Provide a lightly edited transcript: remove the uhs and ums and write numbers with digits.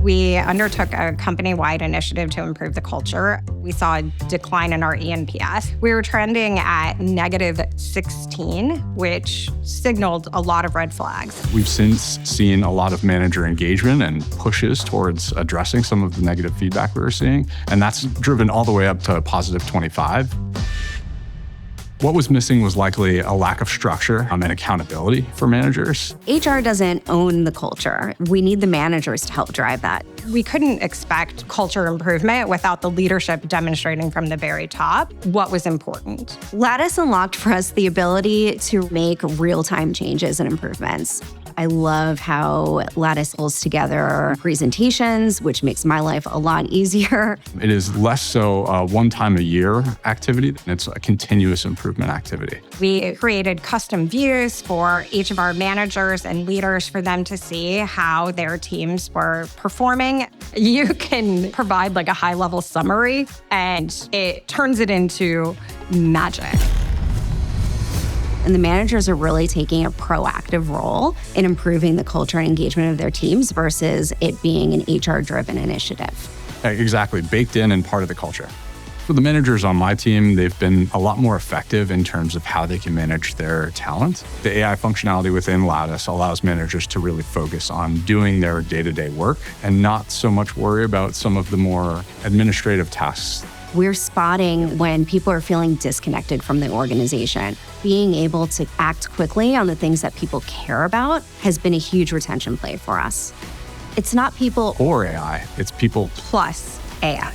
We undertook a company-wide initiative to improve the culture. We saw a decline in our ENPS. We were trending at -16, which signaled a lot of red flags. We've since seen a lot of manager engagement and pushes towards addressing some of the negative feedback we were seeing, and that's driven all the way up to +25. What was missing was likely a lack of structure and accountability for managers. HR doesn't own the culture. We need the managers to help drive that. We couldn't expect culture improvement without the leadership demonstrating from the very top what was important. Lattice unlocked for us the ability to make real-time changes and improvements. I love how Lattice pulls together presentations, which makes my life a lot easier. It is less so a one-time-a-year activity, and it's a continuous improvement activity. We created custom views for each of our managers and leaders for them to see how their teams were performing. You can provide like a high-level summary, and it turns it into magic. And the managers are really taking a proactive role in improving the culture and engagement of their teams versus it being an HR-driven initiative. Exactly, baked in and part of the culture. For the managers on my team, they've been a lot more effective in terms of how they can manage their talent. The AI functionality within Lattice allows managers to really focus on doing their day-to-day work and not so much worry about some of the more administrative tasks. We're spotting when people are feeling disconnected from the organization. Being able to act quickly on the things that people care about has been a huge retention play for us. It's not people or AI, it's people plus AI.